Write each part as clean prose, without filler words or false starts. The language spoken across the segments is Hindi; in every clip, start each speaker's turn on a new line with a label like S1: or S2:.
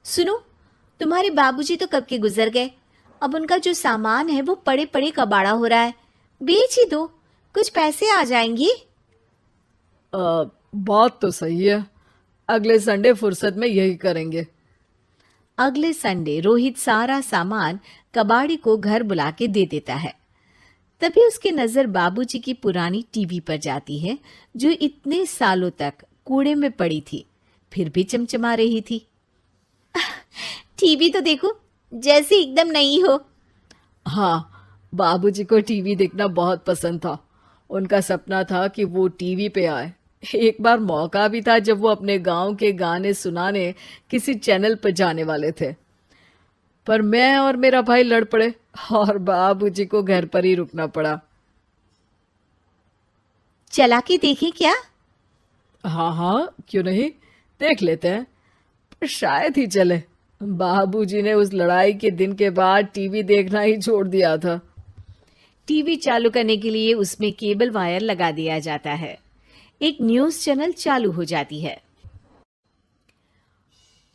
S1: सुनो, तुम्हारे बाबूजी तो कब के गुजर गए। अब उनका जो सामान है वो पड़े पड़े कबाड़ा हो रहा है। बेच ही दो, कुछ पैसे आ जाएंगी।
S2: बात तो सही है। अगले संडे फुर्सत में यही करेंगे।
S1: अगले संडे रोहित सारा सामान कबाड़ी को घर बुला के दे देता है। तभी उसकी नजर बाबूजी की पुरानी टीवी पर जाती है, जो इतने सालों तक कूड़े में पड़ी थी, फिर भी चमचमा रही थी। टीवी तो देखो, जैसे एकदम नई हो।
S2: हाँ, बाबूजी को टीवी देखना बहुत पसंद था। उनका सपना था कि वो टीवी पे आए। एक बार मौका भी था जब वो अपने गांव के गाने सुनाने किसी चैनल पर जाने वाले थे, पर मैं और मेरा भाई लड़ पड़े और बाबूजी को घर पर ही रुकना पड़ा।
S1: चला के देखें क्या?
S2: हाँ हाँ, क्यों नहीं, देख लेते हैं। पर शायद ही चले। बाबूजी ने उस लड़ाई के दिन के बाद टीवी देखना ही छोड़ दिया था।
S1: टीवी चालू करने के लिए उसमें केबल वायर लगा दिया जाता है। एक न्यूज चैनल चालू हो जाती है।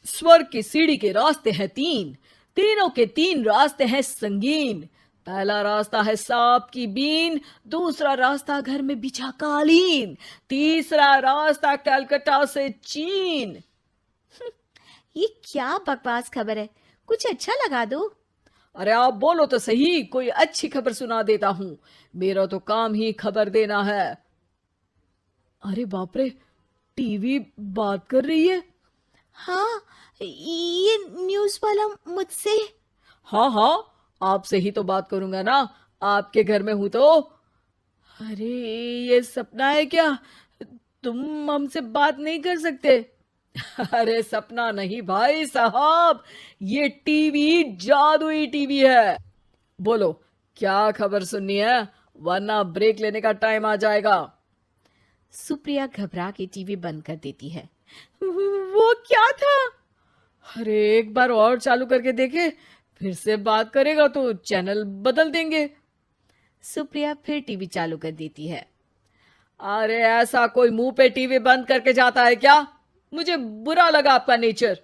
S2: स्वर्ग की सीढ़ी के रास्ते हैं तीन, तीनों के तीन रास्ते हैं संगीन। पहला रास्ता है सांप की बीन, दूसरा रास्ता घर में बिछा कालीन, तीसरा रास्ता कलकत्ता से चीन।
S1: ये क्या बकवास खबर है, कुछ अच्छा लगा दो।
S2: अरे आप बोलो तो सही, कोई अच्छी खबर सुना देता हूं। मेरा तो काम ही खबर देना है। अरे बाप रे, टीवी बात कर रही है।
S1: हाँ, ये न्यूज वाला मुझसे।
S2: हाँ हाँ, आपसे ही तो बात करूंगा ना, आपके घर में हूं तो। अरे, ये सपना है क्या? तुम हमसे बात नहीं कर सकते? अरे सपना नहीं भाई साहब, ये टीवी जादुई टीवी है। बोलो, क्या खबर सुननी है, वरना ब्रेक लेने का टाइम आ जाएगा।
S1: सुप्रिया घबरा के टीवी बंद कर देती है। वो क्या था?
S2: अरे एक बार और चालू करके देखे, फिर से बात करेगा तो चैनल बदल देंगे।
S1: सुप्रिया फिर टीवी चालू कर देती है।
S2: अरे ऐसा कोई मुंह पे टीवी बंद करके जाता है क्या? मुझे बुरा लगा आपका नेचर।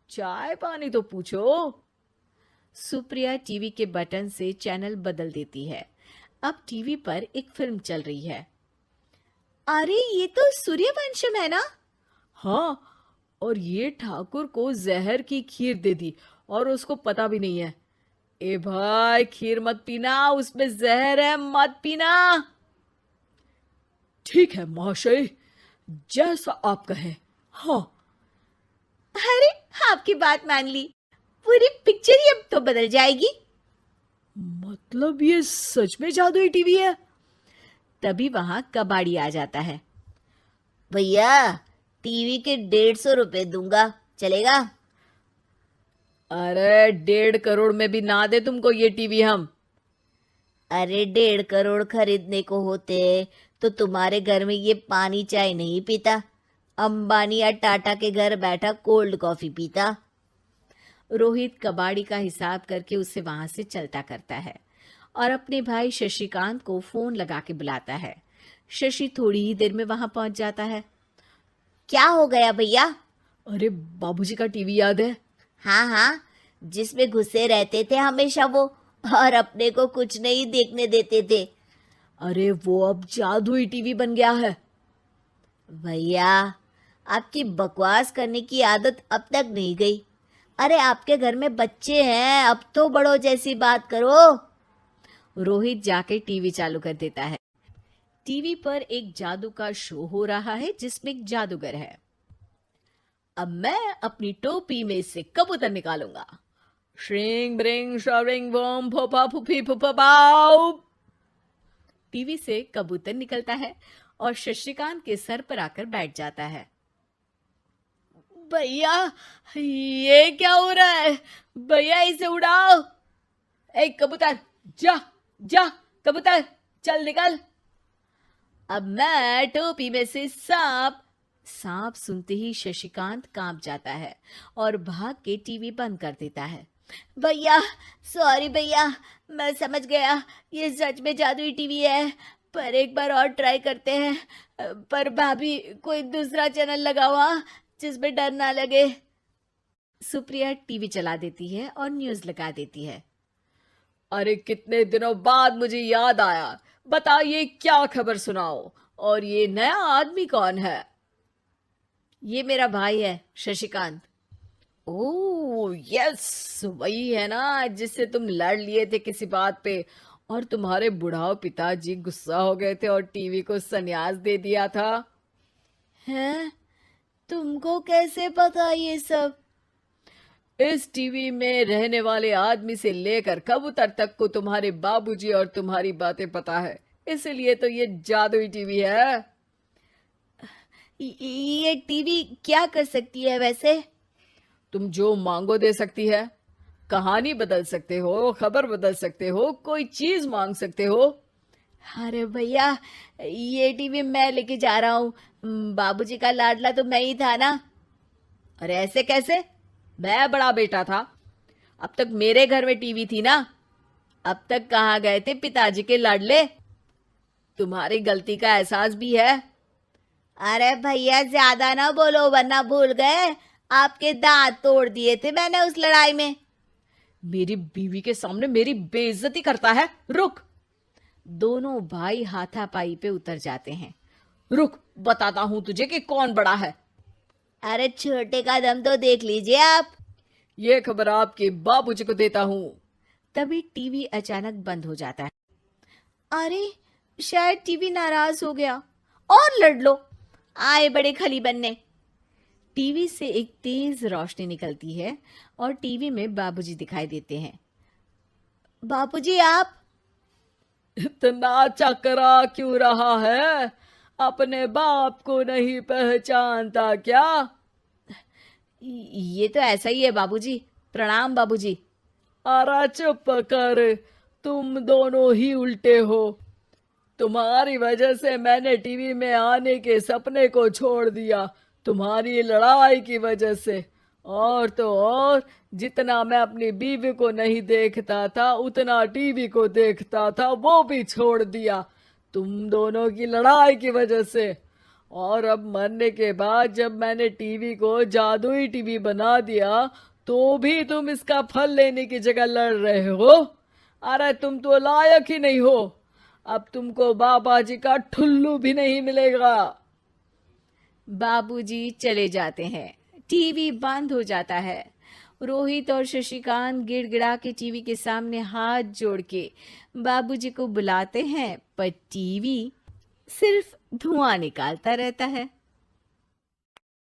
S2: चाय पानी तो पूछो।
S1: सुप्रिया टीवी के बटन से चैनल बदल देती है। अब टीवी पर एक फिल्म चल रही है। अरे ये तो सूर्यवंशम है ना?
S2: हाँ, और ये ठाकुर को जहर की खीर दे दी और उसको पता भी नहीं है। ए भाई, खीर मत पीना, उसमें जहर है, मत पीना। ठीक है महाशय, जैसा आप कहें। हाँ।
S1: अरे, आपकी बात मान ली, पूरी पिक्चर ही अब तो बदल जाएगी।
S2: मतलब ये सच में जादुई टीवी है?
S1: तभी वहां कबाड़ी आ जाता है।
S3: भैया, टीवी के 150 रुपए दूंगा, चलेगा?
S2: अरे 1.5 करोड़ में भी ना दे तुमको ये टीवी हम।
S3: अरे 1.5 करोड़ खरीदने को होते तो तुम्हारे घर में ये पानी चाय नहीं पीता, अंबानी या टाटा के घर बैठा कोल्ड कॉफी पीता।
S1: रोहित कबाड़ी का हिसाब करके उसे वहां से चलता करता है और अपने भाई शशिकांत को फोन लगा के बुलाता है। शशि थोड़ी ही देर में वहां पहुंच जाता है।
S3: क्या हो गया भैया?
S2: अरे बाबूजी का टीवी याद है?
S3: हाँ हाँ, जिसमें घुसे रहते थे हमेशा वो, और अपने को कुछ नहीं देखने देते थे।
S2: अरे वो अब जादुई टीवी बन गया है।
S3: भैया, आपकी बकवास करने की आदत अब तक नहीं गई। अरे आपके घर में बच्चे हैं, अब तो बड़ों जैसी बात करो।
S1: रोहित जाके टीवी चालू कर देता है। टीवी पर एक जादू का शो हो रहा है जिसमें एक जादूगर है। अब मैं अपनी टोपी में से कबूतर निकालूंगा।
S2: श्रिंग ब्रिंग शरिंग बम फोपा फुफी फुफा पाउ।
S1: टीवी से कबूतर निकलता है और शशिकांत के सर पर आकर बैठ जाता है।
S2: भैया, ये क्या हो रहा है? भैया इसे उड़ाओ। ए कबूतर, जा जा, कबूतर चल निकल।
S1: अब मैं टोपी में से सांप सुनते ही शशिकांत कांप जाता है और भाग के टीवी बंद कर देता है।
S3: भैया, सॉरी भैया, मैं समझ गया ये सच में जादुई टीवी है, पर एक बार और ट्राई करते हैं। पर भाभी, कोई दूसरा चैनल लगाओ हाँ, जिसमें डर ना लगे।
S1: सुप्रिया टीवी चला देती है और न्यूज लगा देती है।
S2: अरे कितने दिनों बाद मुझे याद आया, बताइए क्या खबर सुनाओ। और ये नया आदमी कौन है?
S1: ये मेरा भाई है शशिकांत।
S2: ओह यस, वही है ना जिससे तुम लड़ लिए थे किसी बात पे, और तुम्हारे बुढ़ाओ पिताजी गुस्सा हो गए थे और टीवी को संन्यास दे दिया था।
S3: हैं? तुमको कैसे पता ये सब?
S2: इस टीवी में रहने वाले आदमी से लेकर कबूतर तक को तुम्हारे बाबूजी और तुम्हारी बातें पता है, इसलिए तो ये जादुई टीवी है।
S3: ये टीवी क्या कर सकती है वैसे?
S2: तुम जो मांगो दे सकती है, कहानी बदल सकते हो, खबर बदल सकते हो, कोई चीज मांग सकते हो।
S3: अरे भैया, ये टीवी मैं लेके जा रहा हूँ। बाबूजी का लाडला तो मैं ही था ना।
S2: अरे ऐसे कैसे? मैं बड़ा बेटा था, अब तक मेरे घर में टीवी थी ना।
S3: अब तक कहाँ गए थे पिताजी के लाडले?
S2: तुम्हारी गलती का एहसास भी है।
S3: अरे भैया, ज्यादा ना बोलो वरना भूल गए आपके दांत तोड़ दिए थे मैंने उस लड़ाई में।
S2: मेरी बीवी के सामने मेरी बेइज्जती करता है। रुक।
S1: दोनों भाई हाथापाई पे उतर जाते हैं।
S2: रुक, बताता हूं तुझे कि कौन बड़ा है।
S3: अरे छोटे का दम तो देख लीजिए आप।
S2: ये खबर आपके बाबूजी को देता हूं।
S1: तभी टीवी अचानक बंद हो जाता है। अरे शायद टीवी नाराज हो गया।
S3: और लड़ लो, आए बड़े खली बनने।
S1: टीवी से एक तेज रोशनी निकलती है और टीवी में बाबूजी दिखाई देते हैं।
S3: बाबूजी आप?
S2: इतना चकरा क्यों रहा है? अपने बाप को नहीं पहचानता क्या?
S1: ये तो ऐसा ही है बाबूजी। प्रणाम बाबूजी।
S2: अरे चुप कर, तुम दोनों ही उल्टे हो। तुम्हारी वजह से मैंने टीवी में आने के सपने को छोड़ दिया, तुम्हारी लड़ाई की वजह से। और तो और, जितना मैं अपनी बीवी को नहीं देखता था उतना टीवी को देखता था, वो भी छोड़ दिया तुम दोनों की लड़ाई की वजह से। और अब मरने के बाद जब मैंने टीवी को जादुई टीवी बना दिया तो भी तुम इसका फल लेने की जगह लड़ रहे हो। अरे तुम तो लायक ही नहीं हो। अब तुमको बाबा जी का ठुल्लू भी नहीं मिलेगा।
S1: बाबूजी चले जाते हैं। टीवी बंद हो जाता है। रोहित और शशिकांत गिड़गिड़ा के टीवी के सामने हाथ जोड़ के बाबूजी को बुलाते हैं, पर टीवी सिर्फ धुआं निकालता रहता है।